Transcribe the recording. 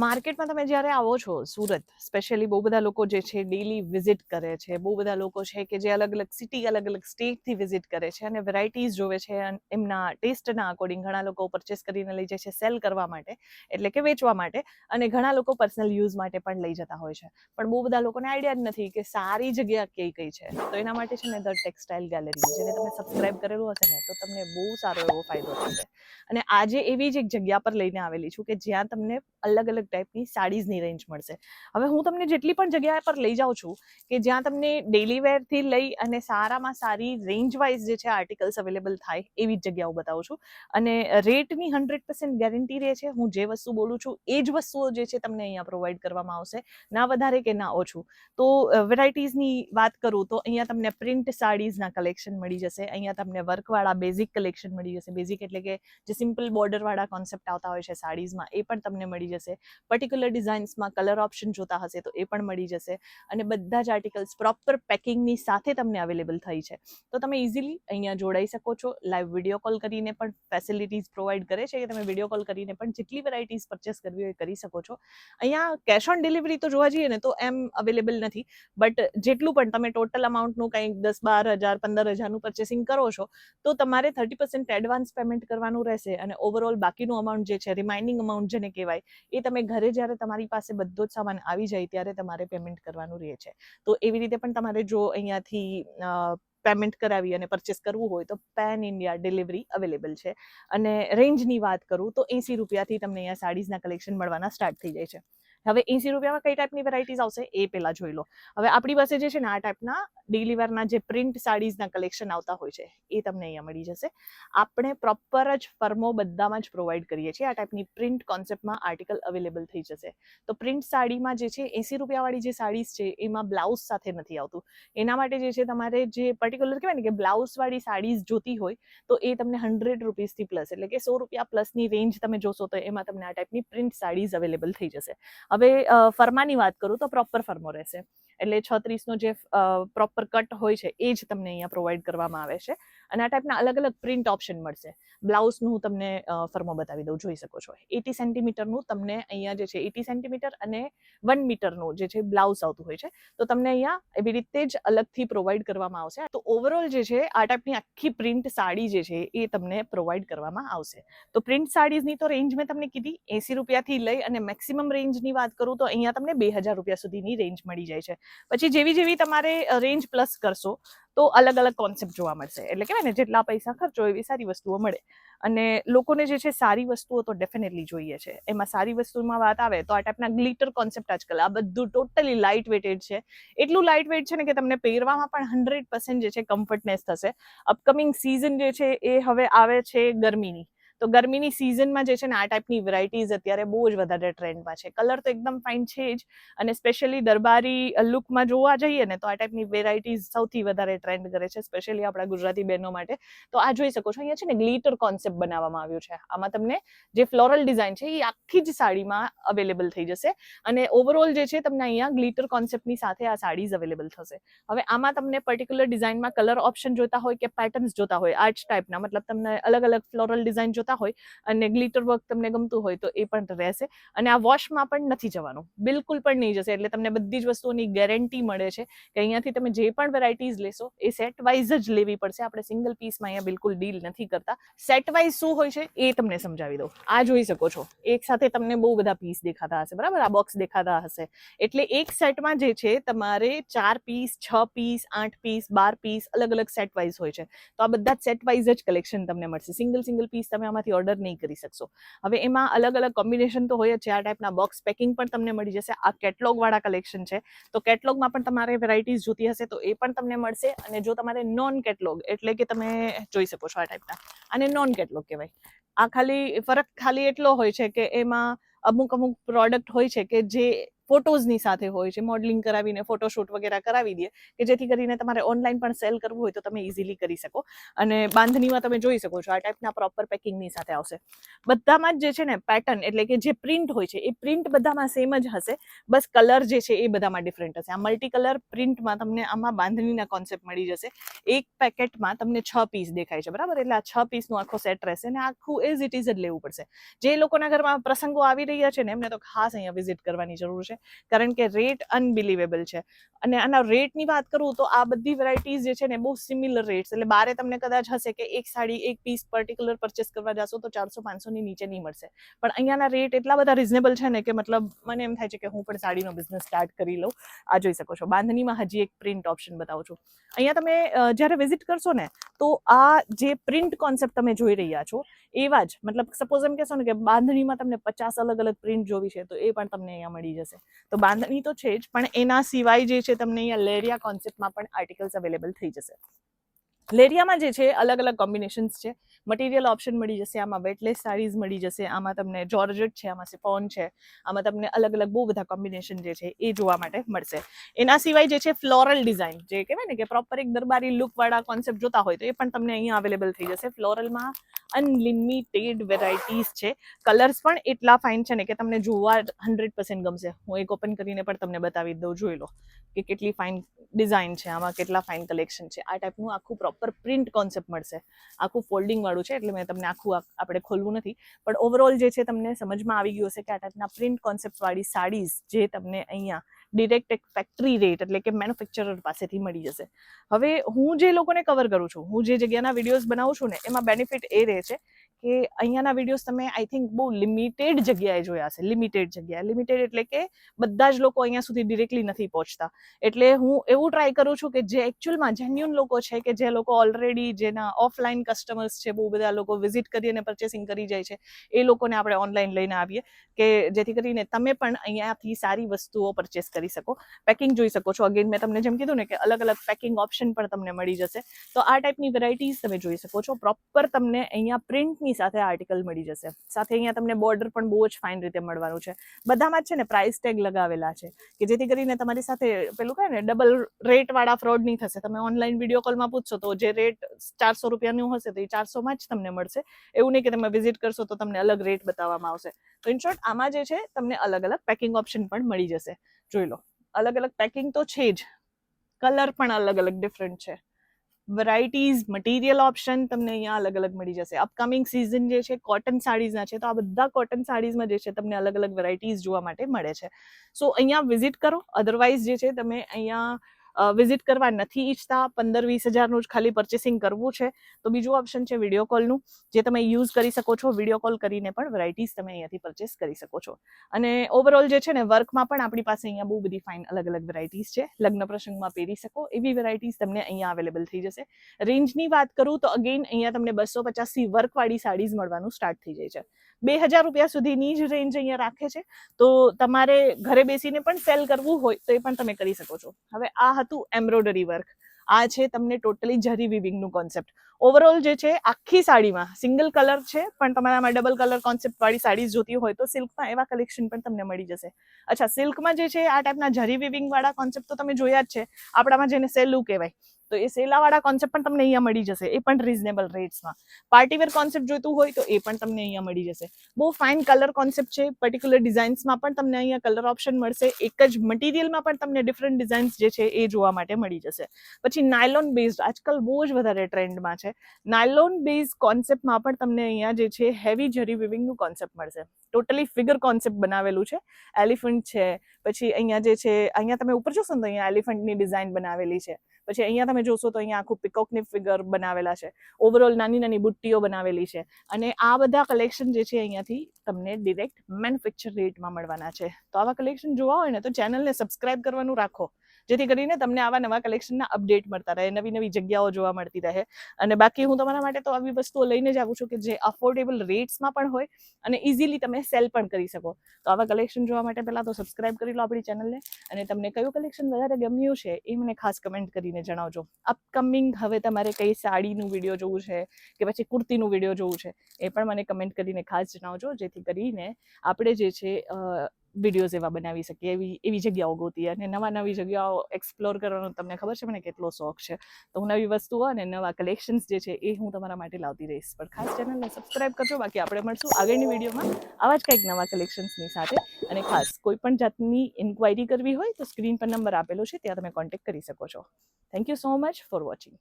માર્કેટમાં તમે જ્યારે આવો છો સુરત, સ્પેશિયલી બહુ બધા લોકો જે છે ડેલી વિઝિટ કરે છે, બહુ બધા લોકો છે કે જે અલગ અલગ સિટી, અલગ અલગ સ્ટેટથી વિઝિટ કરે છે અને વેરાયટીઝ જોવે છે એમના ટેસ્ટના અકોર્ડિંગ. ઘણા લોકો પરચેસ કરીને લઈ જાય છે સેલ કરવા માટે, એટલે કે વેચવા માટે, અને ઘણા લોકો પર્સનલ યુઝ માટે પણ લઈ જતા હોય છે. પણ બહુ બધા લોકોને આઈડિયા જ નથી કે સારી જગ્યા કઈ કઈ છે. તો એના માટે છે ને ધ ટેક્સટાઇલ ગેલેરી, જેને તમે સબસ્ક્રાઇબ કરેલું હશે ને તો તમને બહુ સારો એવો ફાયદો થશે. અને આજે એવી જ એક જગ્યા પર લઈને આવેલી છું કે જ્યાં તમને અલગ અલગ ટાઈપની સાડીઝની રેન્જ મળશે. હવે હું તમને જેટલી પણ જગ્યા પર લઈ જાઉં છું કે જ્યાં તમને ડેલી વેરથી લઈ અને સારામાં સારી રેન્જ વાઇઝ જે છે આર્ટિકલ્સ અવેલેબલ થાય એવી જ જગ્યાઓ બતાવું છું. અને રેટની 100% ગેરંટી રહે છે. હું જે વસ્તુ બોલું છું એ જ વસ્તુઓ જે છે તમને અહીંયા પ્રોવાઈડ કરવામાં આવશે, ના વધારે કે ના ઓછું. તો વેરાયટીઝની વાત કરું તો અહીંયા તમને પ્રિન્ટ સાડીઝના કલેક્શન મળી જશે. અહીંયા તમને વર્કવાળા બેઝિક કલેક્શન મળી જશે. બેઝિક એટલે કે જે સિમ્પલ બોર્ડરવાળા કોન્સેપ્ટ આવતા હોય છે સાડીઝમાં, એ પણ તમને મળી જશે. પર્ટિક્યુલર ડિઝાઇન્સમાં કલર ઓપ્શન જોતા હશે તો એ પણ મળી જશે. અને બધા જ આર્ટિકલ્સ પ્રોપર પેકિંગની સાથે તમને અવેલેબલ થઈ છે. તો તમે ઇઝીલી અહીંયા જોડાઈ શકો છો. લાઈવ વિડીયો કોલ કરીને પણ ફેસિલિટીઝ પ્રોવાઈડ કરે છે કે તમે વિડીયો કોલ કરીને પણ જેટલી વેરાયટીઝ પરચેસ કરવી હોય કરી શકો છો. અહીંયા કેશ ઓન ડિલિવરી તો જોવા જઈએ ને તો એમ અવેલેબલ નથી, બટ જેટલું પણ તમે ટોટલ અમાઉન્ટનું કંઈક 10-12 હજાર 15 હજારનું પરચેસિંગ કરો છો તો તમારે 30% એડવાન્સ પેમેન્ટ કરવાનું રહેશે. અને ઓવરઓલ બાકીનું અમાઉન્ટ જે છે, રિમાઇન્ડિંગ અમાઉન્ટ જેને કહેવાય, એ તમે ઘરે જ્યારે તમારી પાસે બધો જ સામાન આવી જાય ત્યારે તમારે પેમેન્ટ કરવાનું રહે છે. તો એવી રીતે પણ તમારે જો અહીંયાથી પેમેન્ટ કરાવી અને પરચેસ કરવું હોય તો પેન ઇન્ડિયા ડિલિવરી અવેલેબલ છે. અને રેન્જની વાત કરું તો 80 રૂપિયાથી તમને અહીંયા સાડીઝના કલેક્શન મળવાના સ્ટાર્ટ થઈ જાય છે. હવે 80 રૂપિયામાં કઈ ટાઈપની વેરાયટીઝ આવશે એ પહેલા જોઈ લો. હવે આપણી પાસે જે છે ને આ ટાઈપના ડેલી વેરના જે પ્રિન્ટ સાડીઝના કલેક્શન આવતા હોય છે એ તમને અહીંયા મળી જશે. આપણે પ્રોપર જ ફર્મો બધામાં જ પ્રોવાઈડ કરીએ છીએ. આ ટાઈપની પ્રિન્ટ કોન્સેપ્ટમાં આર્ટિકલ અવેલેબલ થઈ જશે. તો પ્રિન્ટ સાડીમાં જે છે 80 રૂપિયાવાળી જે સાડીઝ છે એમાં બ્લાઉઝ સાથે નથી આવતું. એના માટે જે છે તમારે જે પર્ટિક્યુલર કહેવાય ને કે બ્લાઉઝવાળી સાડીઝ જોતી હોય તો એ તમને 100 રૂપીસથી પ્લસ, એટલે કે 100 રૂપિયા પ્લસની રેન્જ તમે જોશો તો એમાં તમને આ ટાઈપની પ્રિન્ટ સાડીઝ અવેલેબલ થઈ જશે. હવે ફર્માની વાત કરું તો પ્રોપર ફર્મો રહેશે. એટલે 36નો જે પ્રોપર કટ હોય છે એ જ તમને અહીંયા પ્રોવાઈડ કરવામાં આવે છે. અને આ ટાઈપના અલગ અલગ પ્રિન્ટ ઓપ્શન મળશે. બ્લાઉઝનું હું તમને ફર્મો બતાવી દઉં, જોઈ શકો છો. 80 સેન્ટીમીટરનું તમને અહીંયા જે છે 80 સેન્ટીમીટર અને 1 મીટરનું જે છે બ્લાઉઝ આવતું હોય છે. તો તમને અહીંયા એવી રીતે જ અલગથી પ્રોવાઈડ કરવામાં આવશે. તો ઓવરઓલ જે છે આ ટાઈપની આખી પ્રિન્ટ સાડી જે છે એ તમને પ્રોવાઈડ કરવામાં આવશે. તો પ્રિન્ટ સાડીઝની તો રેન્જ મેં તમને કીધી 80 રૂપિયાથી લઈ અને મેક્સિમમ રેન્જની વાત કરું તો અહીંયા તમને 2000 રૂપિયા સુધીની રેન્જ મળી જાય છે. પછી જેવી જેવી તમારે રેન્જ પ્લસ કરશો તો અલગ અલગ કોન્સેપ્ટ જોવા મળશે. એટલે કહેવાય ને જેટલા પૈસા ખર્ચો એવી સારી વસ્તુઓ મળે. અને લોકોને જે છે સારી વસ્તુઓ તો ડેફિનેટલી જોઈએ છે. એમાં સારી વસ્તુમાં વાત આવે તો આ ટાઈપના ગ્લિટર કોન્સેપ્ટ આજકાલ આ બધું ટોટલી લાઇટ વેટેડ છે. એટલું લાઇટ વેટ છે ને કે તમને પહેરવામાં પણ 100% જે છે કમ્ફર્ટનેસ થશે. અપકમિંગ સિઝન જે છે એ હવે આવે છે ગરમીની. તો ગરમીની સિઝનમાં જે છે ને આ ટાઈપની વેરાયટીઝ અત્યારે બહુ જ વધારે ટ્રેન્ડમાં છે. કલર તો એકદમ ફાઇન છે જ, અને સ્પેશિયલી દરબારી લુકમાં જોવા જઈએ ને તો આ ટાઈપની વેરાયટીઝ સૌથી વધારે ટ્રેન્ડ કરે છે, સ્પેશિયલી આપણા ગુજરાતી બહેનો માટે. તો આ જોઈ શકો છો, અહીંયા છે ને ગ્લિટર કોન્સેપ્ટ બનાવવામાં આવ્યું છે. આમાં તમને જે ફ્લોરલ ડિઝાઇન છે એ આખી જ સાડીમાં અવેલેબલ થઈ જશે. અને ઓવરઓલ જે છે તમને અહીંયા ગ્લિટર કોન્સેપ્ટની સાથે આ સાડીઝ અવેલેબલ થશે. હવે આમાં તમને પર્ટિક્યુલર ડિઝાઇનમાં કલર ઓપ્શન જોતા હોય કે પેટર્ન્સ જોતા હોય આ જ ટાઈપના, મતલબ તમને અલગ અલગ ફ્લોરલ ડિઝાઇન જોતા હોય અને ગ્લિટર વર્ક તમને ગમતું હોય તો એ પણ રહેશે. અને આ વોશમાં પણ નથી જવાનું, બિલકુલ પણ નહીં જશે. એટલે તમને બધી જ વસ્તુઓની ગેરંટી મળે છે કે અહીંયાથી તમે જે પણ વેરાયટીઝ લેશો એ સેટ વાઇઝ જ લેવી પડશે. આપણે સિંગલ પીસમાં અહીંયા બિલકુલ ડીલ નથી કરતા. સેટ વાઇઝ શું હોય છે એ તમને સમજાવી દઉં. આ જોઈ શકો છો, એક સાથે તમને બહુ બધા પીસ દેખાતા હશે, બરાબર? આ બોક્સ દેખાતા હશે. એટલે એક સેટમાં જે છે તમારે 4 પીસ, 6 પીસ, 8 પીસ, 12 પીસ અલગ અલગ સેટ વાઇઝ હોય છે. તો આ બધા સેટ વાઇઝ જ કલેક્શન તમને મળશે. સિંગલ પીસ તમે આમાંથી ઓર્ડર નહીં કરી શકશો. હવે એમાં અલગ અલગ કોમ્બિનેશન તો હોય જ છે. આ ટાઈપના બોક્સ પેકિંગ પણ તમને મળી જશે. આ કેટલોગ વાળા કલેક્શન છે, તો કેટલોગમાં પણ તમારે વેરાયટીઝ જોતી હશે તો એ પણ તમને મળશે. અને જો તમારે નોન કેટલોગ, એટલે કે તમે જોઈ શકો છો આ ટાઈપના, આને નોન કેટલોગ કહેવાય. આ ફરક ખાલી એટલો હોય છે કે એમાં અમુક પ્રોડક્ટ હોય છે કે જે ફોટોઝની સાથે હોય છે, મોડલિંગ કરાવીને ફોટોશૂટ વગેરે કરાવી દે કે જેથી કરીને તમારે ઓનલાઈન પણ સેલ કરવું હોય તો તમે ઇઝીલી કરી શકો. અને બાંધણીમાં તમે જોઈ શકો છો આ ટાઈપના પ્રોપર પેકિંગની સાથે આવશે. બધામાં જ જે છે ને પેટર્ન એટલે કે જે પ્રિન્ટ હોય છે એ પ્રિન્ટ બધામાં સેમ જ હશે, બસ કલર જે છે એ બધામાં ડિફરન્ટ હશે. આ મલ્ટી કલર પ્રિન્ટમાં તમને આમાં બાંધણીના કોન્સેપ્ટ મળી જશે. એક પેકેટમાં તમને 6 પીસ દેખાય છે, બરાબર? એટલે આ 6 પીસનો આખો સેટ રહેશે અને આખું એઝ ઇટ ઇઝ જ લેવું પડશે. જે લોકોના ઘરમાં પ્રસંગો આવી રહ્યા છે ને એમને તો ખાસ અહીંયા વિઝિટ કરવાની જરૂર છે, કારણ કે રેટ અનબિલીવેબલ છે. અને આના રેટની વાત કરું તો આ બધી વેરાયટીઝ જે છે ને બહુ સિમિલર રેટ્સ, એટલે બારે તમને કદાચ હશે કે એક સાડી એક પીસ પર્ટિક્યુલર પરચેસ કરવા જશો તો 400-500 ની નીચે નહીં મળશે, પણ અહીંયાના રેટ એટલા બધા રિઝનેબલ છે ને કે મતલબ મને એમ થાય છે કે હું પણ સાડીનો બિઝનેસ સ્ટાર્ટ કરી લઉં. આ જોઈ શકો છો બાંધણીમાં હજી એક પ્રિન્ટ ઓપ્શન બતાવું છું. અહીંયા તમે જ્યારે વિઝિટ કરશો ને તો આ જે પ્રિન્ટ કોન્સેપ્ટ તમે જોઈ રહ્યા છો એવા જ, મતલબ સપોઝ એમ કહેશો ને કે બાંધણીમાં તમને 50 અલગ અલગ પ્રિન્ટ જોવી છે તો એ પણ તમને અહીંયા મળી જશે. તો બાંધણી તો છે જ, પણ એના સિવાય જે છે તમને અહીંયા લેરિયા કોન્સેપ્ટમાં પણ આર્ટિકલ્સ અવેલેબલ થઈ જશે. લેરિયામાં જે છે અલગ અલગ કોમ્બિનેશન્સ છે, મટીરિયલ ઓપ્શન મળી જશે. આમાં વેટલેસ સાડીઝ મળી જશે, આમાં તમને જોર્જેટ છે, આમાં સિફોન છે, આમાં તમને અલગ અલગ બહુ બધા કોમ્બિનેશન જે છે એ જોવા માટે મળશે. એના સિવાય જે છે ફ્લોરલ ડિઝાઇન, જે કહેવાય ને કે પ્રોપર એક દરબારી લુક વાળા કોન્સેપ્ટ જોતા હોય તો એ પણ તમને અહીંયા અવેલેબલ થઈ જશે. ફ્લોરલમાં અનલિમિટેડ વેરાયટીઝ છે, કલર્સ પણ એટલા ફાઇન છે ને કે તમને જોવા 100% ગમશે. હું એક ઓપન કરીને પણ તમને બતાવી દઉં, જોઈ લો કે કેટલી ફાઇન ડિઝાઇન છે, આમાં કેટલા ફાઇન કલેક્શન છે. આ ટાઈપનું આખું પ્રોપર પ્રિન્ટ કોન્સેપ્ટ મળશે, આખું ફોલ્ડિંગ વાળું છે એટલે મેં તમને આખું આપણે ખોલવું નથી, પણ ઓવરઓલ જે છે તમને સમજમાં આવી ગયું હશે કે આ ટાઈપના પ્રિન્ટ કોન્સેપ્ટ વાળી સાડીઝ જે તમને અહીંયા ડિરેક્ટ એક ફેક્ટરી રેટ એટલે કે મેન્યુફેક્ચરર પાસેથી મળી જશે. હવે હું જે લોકોને કવર કરું છું, હું જે જગ્યાના વિડીયોઝ બનાવું છું ને એમાં બેનિફિટ એ રહે છે કે અહીંયાના વિડીયોઝ તમે આઈ થિંક બહુ લિમિટેડ જગ્યાએ જોયા હશે. લિમિટેડ એટલે કે બધા જ લોકો અહીંયા સુધી ડિરેક્ટલી નથી પહોંચતા. એટલે હું એવું ટ્રાય કરું છું કે જે એકચ્યુઅલમાં જેન્યુઅન લોકો છે, કે જે લોકો ઓલરેડી જેના ઓફલાઈન કસ્ટમર્સ છે, બહુ બધા લોકો વિઝિટ કરી અને પરચેસિંગ કરી જાય છે, એ લોકોને આપણે ઓનલાઈન લઈને આવીએ કે જેથી કરીને તમે પણ અહીંયાથી સારી વસ્તુઓ પરચેસ કરી શકો. પેકિંગ જોઈ શકો છો. અગેન મેં તમને જેમ કીધું ને કે અલગ અલગ પેકિંગ ઓપ્શન પણ તમને મળી જશે. તો આ ટાઈપની વેરાયટીઝ તમે જોઈ શકો છો. પ્રોપર તમને અહીંયા પ્રિન્ટની સાથે આર્ટિકલ મળી જશે. સાથે અહીંયા તમને બોર્ડર પણ બહુ જ ફાઇન રીતે મળવાનું છે. બધામાં જ છે ને પ્રાઇસ ટેગ લગાવેલા છે કે જેથી કરીને તમારી સાથે પેલું કહે ને ડબલ રેટ વાળા ફ્રોડ નહીં થશે. તમે ઓનલાઈન વિડીયો કોલમાં પૂછશો તો જે રેટ 400 રૂપિયાનું હશે તો એ 400માં જ તમને મળશે. એવું નહીં કે તમે વિઝિટ કરશો તો તમને અલગ રેટ બતાવવામાં આવશે. તો ઇન શોર્ટ આમાં જે છે તમને અલગ અલગ પેકિંગ ઓપ્શન પણ મળી જશે. જોઈ લો, અલગ અલગ પેકિંગ તો છે જ, કલર પણ અલગ અલગ ડિફરન્ટ છે, વેરાયટીઝ, મટીરિયલ ઓપ્શન તમને અહીંયા અલગ અલગ મળી જશે. અપકમિંગ સિઝન જે છે કોટન સાડીઝના છે, તો આ બધા કોટન સાડીઝમાં જે છે તમને અલગ અલગ વેરાયટીઝ જોવા માટે મળે છે. સો અહીંયા વિઝિટ કરો. અધરવાઇઝ જે છે તમે અહીંયા વિઝિટ કરવા નથી ઈચ્છતા, 15-20 હજારનું જ ખાલી પરચેસિંગ કરવું છે, તો બીજું ઓપ્શન છે વિડીયો કોલનું, જે તમે યુઝ કરી શકો છો. વિડીયો કોલ કરીને પણ વેરાયટીઝ તમે અહીંયાથી પરચેસ કરી શકો છો. અને ઓવરઓલ જે છે ને વર્કમાં પણ આપણી પાસે અહીંયા બહુ બધી ફાઇન અલગ અલગ વેરાયટીઝ છે. લગ્ન પ્રસંગમાં પહેરી શકો એવી વેરાયટીઝ તમને અહીંયા અવેલેબલ થઈ જશે. રેન્જની વાત કરું તો અગેન અહીંયા તમને 250 વર્કવાળી સાડીઝ મળવાનું સ્ટાર્ટ થઈ જાય છે. 2000 રૂપિયા સુધીની જ રેન્જ અહીંયા રાખે છે. તો તમારે ઘરે બેસીને પણ સેલ કરવું હોય તો એ પણ તમે કરી શકો છો. હવે આ હતું એમ્બ્રોઇડરી વર્ક. આ છે તમને ટોટલી જરી વિવિંગનું કોન્સેપ્ટ. ઓવરઓલ જે છે આખી સાડીમાં સિંગલ કલર છે, પણ તમારામાં ડબલ કલર કોન્સેપ્ટ વાળી સાડીઝ જોતી હોય તો સિલ્કમાં એવા કલેક્શન પણ તમને મળી જશે. અચ્છા, સિલ્કમાં જે છે આ ટાઈપના જરી વિવિંગ વાળા કોન્સેપ્ટ તો તમે જોયા જ છે. આપણામાં જેને સેલું કહેવાય, તો એ સેલાવાળા કોન્સેપ્ટ પણ તમને અહીંયા મળી જશે, એ પણ રીઝનેબલ રેટ્સમાં. પાર્ટીવેર કોન્સેપ્ટ જોઈતું હોય તો એ પણ તમને અહીંયા મળી જશે. બહુ ફાઇન કલર કોન્સેપ્ટ છે. પર્ટિક્યુલર ડિઝાઇન્સમાં પણ તમને અહીંયા કલર ઓપ્શન મળશે. એક જ મટીરિયલમાં પણ તમને ડિફરન્ટ ડિઝાઇન્સ જે છે એ જોવા માટે મળી જશે. પછી નાયલોન બેઝડ આજકાલ બહુ જ વધારે ટ્રેન્ડમાં છે. નાયલોન બેઝ કોન્સેપ્ટમાં પણ તમને અહીંયા જે છે હેવી જરી વિવિંગનું કોન્સેપ્ટ મળશે. ટોટલી ફિગર કોન્સેપ્ટ બનાવેલું છે. એલિફન્ટ છે, પછી અહીંયા જે છે અહીંયા તમે ઉપર જોશો ને તો અહીંયા એલિફન્ટની ડિઝાઇન બનાવેલી છે. પછી અહીંયા તમે જોશો તો અહીંયા આખું પિકોકની ફિગર બનાવેલા છે. ઓવરઓલ નાની નાની બુટ્ટીઓ બનાવેલી છે. અને આ બધા કલેક્શન જે છે અહીંયાથી તમને ડિરેક્ટ મેન્યુફેક્ચર રેટમાં મળવાના છે. તો આવા કલેક્શન જોવા હોય ને તો ચેનલને સબસ્ક્રાઇબ કરવાનું રાખો, જેથી કરીને તમને આવા નવા કલેક્શનના અપડેટ મળતા રહે, નવી નવી જગ્યાઓ જોવા મળતી રહે. અને બાકી હું તમારા માટે તો આવી વસ્તુઓ લઈને જ આવું છું કે જે અફોર્ડેબલ રેટ્સમાં પણ હોય અને ઇઝીલી તમે સેલ પણ કરી શકો. તો આવા કલેક્શન જોવા માટે પહેલાં તો સબસ્ક્રાઇબ કરી લો આપણી ચેનલને. અને તમને કયું કલેક્શન વધારે ગમ્યું છે એ મને ખાસ કમેન્ટ કરીને જણાવજો. અપકમિંગ હવે તમારે કઈ સાડીનું વિડીયો જોવું છે કે પછી કુર્તીનું વિડીયો જોવું છે એ પણ મને કમેન્ટ કરીને ખાસ જણાવજો, જેથી કરીને આપણે જે છે વિડીયોઝ એવા બનાવી શકીએ, એવી જગ્યાઓ ગોતીએ. અને નવી જગ્યાઓ એક્સપ્લોર કરવાનો તમને ખબર છે મને કેટલો શોખ છે, તો હું નવી વસ્તુઓ અને નવા કલેક્શન્સ જે છે એ હું તમારા માટે લાવતી રહીશ. પણ ખાસ ચેનલને સબસ્ક્રાઇબ કરજો. બાકી આપણે મળશું આગળની વિડીયોમાં આવા જ કંઈક નવા કલેક્શન્સની સાથે. અને ખાસ કોઈ પણ જાતની ઇન્ક્વાયરી કરવી હોય તો સ્ક્રીન પર નંબર આપેલો છે, ત્યાં તમે કોન્ટેક્ટ કરી શકો છો. Thank you so much for watching.